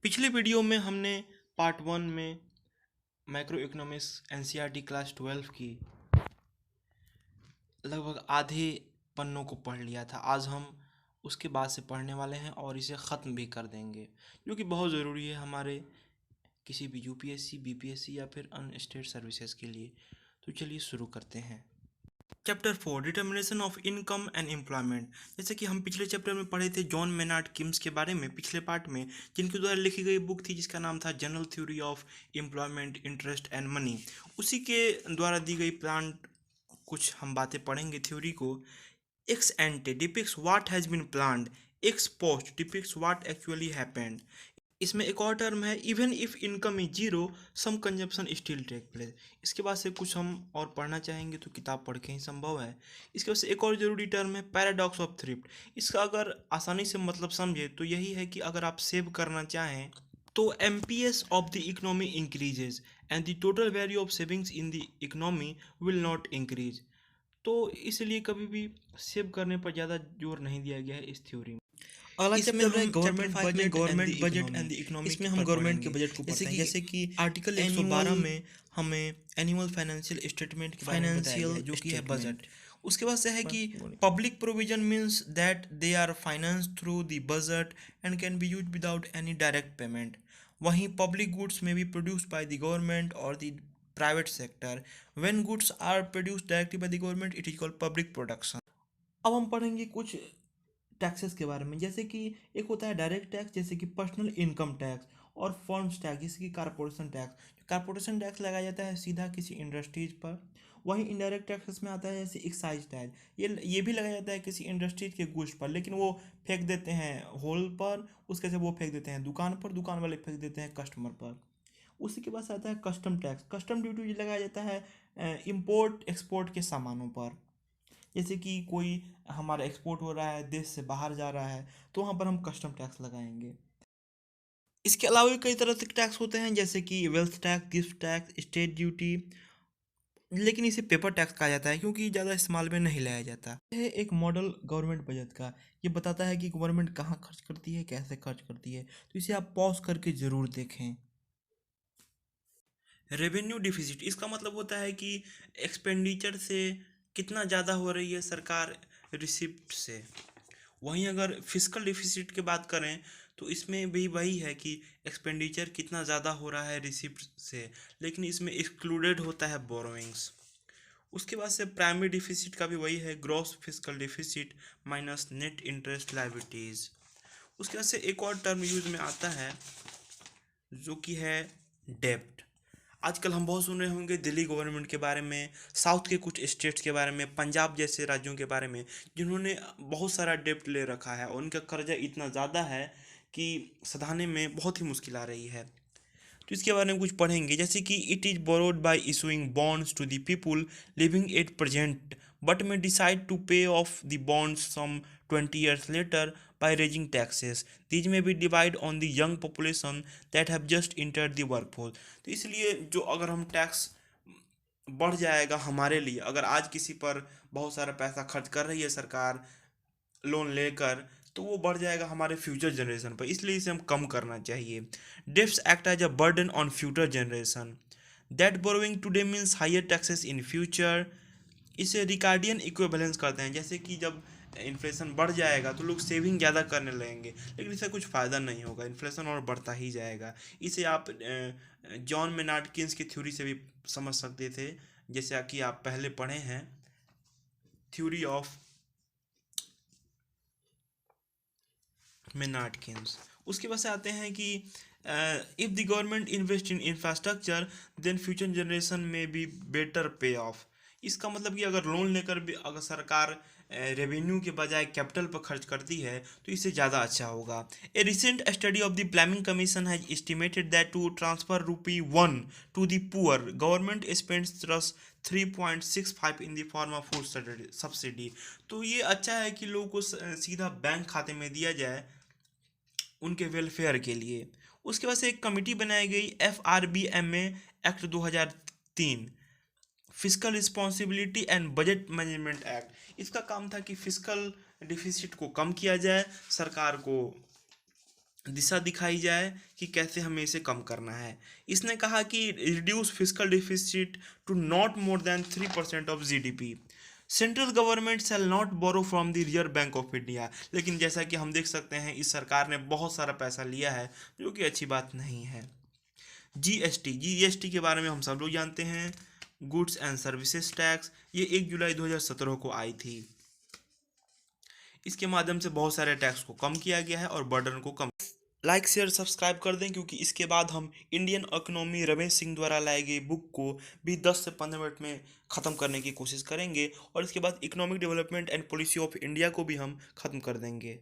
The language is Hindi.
पिछले वीडियो में हमने पार्ट वन में मैक्रो इकोनॉमिक्स एनसीईआरटी क्लास 12 की लगभग आधे पन्नों को पढ़ लिया था। आज हम उसके बाद से पढ़ने वाले हैं और इसे ख़त्म भी कर देंगे, जो कि बहुत ज़रूरी है हमारे किसी भी यूपीएससी, बीपीएससी या फिर अन्य स्टेट सर्विसेज के लिए। तो चलिए शुरू करते हैं। Chapter 4 determination of income and employment. जैसे कि हम पिछले चैप्टर में पढ़े थे जॉन मेनार्ड किम्स के बारे में पिछले पार्ट में, जिनके द्वारा लिखी गई बुक थी जिसका नाम था general theory of employment, interest and money. उसी के द्वारा दी गई प्लांट कुछ हम बातें पढ़ेंगे थ्योरी को। Ex ante depicts what has been planned, ex post depicts what actually happened. इसमें एक और टर्म है even if income is zero some consumption still take place. इसके बाद से कुछ हम और पढ़ना चाहेंगे तो किताब पढ़ के ही संभव है। इसके बाद से एक और ज़रूरी टर्म है पैराडॉक्स ऑफ थ्रिफ्ट। इसका अगर आसानी से मतलब समझे तो यही है कि अगर आप सेव करना चाहें तो MPS of the economy increases and the total value of savings in the economy will not increase. तो इसलिए कभी भी सेव करने पर ज़्यादा जोर नहीं दिया गया है इस थ्योरी में। अगला इसमें चैप्टर है हम चैप्टर 5 में government budget and the economy इसमें हम गवर्नमेंट के बजट को पढ़ते हैं, जैसे कि आर्टिकल 112 में हमें एनुअल फाइनेंशियल स्टेटमेंट के बारे में बताया गया है, जो कि है बजट। उसके बाद से है कि public provision means that they are finance through the budget and can be use without any direct payment. वहीं पब्लिक गुड्स में be produce by the government और the private sector. When goods are produced directly by the government it is called public production. अब हम पढ़ेंगे कुछ टैक्सेस के बारे में, जैसे कि एक होता है डायरेक्ट टैक्स, जैसे कि पर्सनल इनकम टैक्स, और फर्म्स टैक्स जैसे कि कारपोरेशन टैक्स। कारपोरेशन टैक्स लगाया जाता है सीधा किसी इंडस्ट्रीज पर। वहीं इनडायरेक्ट टैक्सेस में आता है जैसे एक्साइज टैक्स, ये भी लगाया जाता है किसी इंडस्ट्रीज के गुड्स पर, लेकिन वो फेंक देते हैं होल पर, उसके से वो फेंक देते हैं दुकान पर, दुकान वाले फेंक देते हैं कस्टमर पर। उसी के पास आता है कस्टम टैक्स। कस्टम ड्यूटी लगाया जाता है इम्पोर्ट एक्सपोर्ट के सामानों पर। जैसे कि कोई हमारा एक्सपोर्ट हो रहा है, देश से बाहर जा रहा है, तो वहाँ पर हम कस्टम टैक्स लगाएंगे। इसके अलावा भी कई तरह के टैक्स होते हैं, जैसे कि wealth tax, gift tax, state duty, लेकिन इसे पेपर टैक्स कहा जाता है क्योंकि ज़्यादा इस्तेमाल में नहीं लाया जाता। यह है एक मॉडल गवर्नमेंट बजट का। ये बताता है कि गवर्नमेंट कहाँ खर्च करती है, कैसे खर्च करती है। तो इसे आप पॉज करके ज़रूर देखें। रेवेन्यू डिफिसिट, इसका मतलब होता है कि एक्सपेंडिचर से कितना ज़्यादा हो रही है सरकार रिसिप्ट से। वहीं अगर फिस्कल डिफिसिट की बात करें तो इसमें भी वही है कि एक्सपेंडिचर कितना ज़्यादा हो रहा है रिसिप्ट से, लेकिन इसमें एक्सक्लूडेड होता है बोरोइंग्स। उसके बाद से प्राइमरी डिफिसिट का भी वही है, gross fiscal deficit minus net interest liabilities. उसके बाद से एक और टर्म यूज में आता है जो कि है डेब्ट। आजकल हम बहुत सुन रहे होंगे दिल्ली गवर्नमेंट के बारे में, साउथ के कुछ स्टेट्स के बारे में, पंजाब जैसे राज्यों के बारे में, जिन्होंने बहुत सारा डेब्ट ले रखा है और उनका कर्जा इतना ज़्यादा है कि सधाने में बहुत ही मुश्किल आ रही है। तो इसके बारे में कुछ पढ़ेंगे, जैसे कि it is borrowed by issuing bonds to the people living at present but may decide to pay off the bonds some 20 years later by raising taxes. These may be divided on the young population that have just entered the workforce. तो इसलिए जो अगर हम टैक्स बढ़ जाएगा हमारे लिए, अगर आज किसी पर बहुत सारा पैसा खर्च कर रही है सरकार लोन लेकर, तो वो बढ़ जाएगा हमारे फ्यूचर जनरेशन पर, इसलिए इसे हम कम करना चाहिए। Debts act as a burden on future generation. That borrowing today means higher taxes in future. इसे रिकार्डियन इक्विवेलेंस करते हैं, जैसे कि जब इन्फ्लेशन बढ़ जाएगा तो लोग सेविंग ज़्यादा करने लगेंगे, लेकिन इससे कुछ फ़ायदा नहीं होगा, इन्फ्लेशन और बढ़ता ही जाएगा। इसे आप जॉन मेनार्ड किन्स की थ्योरी से भी समझ सकते थे, जैसे कि आप पहले पढ़े हैं थ्योरी ऑफ मेनार्ड किन्स। उसके बाद से आते हैं कि if the government invest in infrastructure then future generation may be better pay off. इसका मतलब कि अगर लोन लेकर भी अगर सरकार रेवेन्यू के बजाय कैपिटल पर खर्च करती है तो इससे ज़्यादा अच्छा होगा। A recent study of the planning commission has estimated that to transfer ₹1 to the poor government spends थ्रस 3.65 in the form of food subsidy. तो ये अच्छा है कि लोगों को सीधा बैंक खाते में दिया जाए उनके वेलफेयर के लिए। उसके बाद से एक कमेटी बनाई गई FRBMA act 2003, physical responsibility and budget management act. इसका काम था कि फिजिकल डिफिसिट को कम किया जाए, सरकार को दिशा दिखाई जाए कि कैसे हमें इसे कम करना है। इसने कहा कि reduce fiscal deficit to not more than 3% of GDP. Central government shall not borrow from the Reserve Bank of India. लेकिन जैसा कि हम देख सकते हैं, इस सरकार ने बहुत सारा पैसा लिया है, जो कि अच्छी बात नहीं है। जीएसटी के बारे में हम सब लोग जानते हैं, गुड्स एंड सर्विसेज टैक्स। ये 1 जुलाई 2017 को आई थी। इसके माध्यम से बहुत सारे टैक्स को कम किया गया है और बर्डन को कम। लाइक शेयर सब्सक्राइब कर दें, क्योंकि इसके बाद हम इंडियन इकोनॉमी रमेश सिंह द्वारा लाई गई बुक को भी 10 से 15 मिनट में ख़त्म करने की कोशिश करेंगे, और इसके बाद economic development and policy of India को भी हम ख़त्म कर देंगे।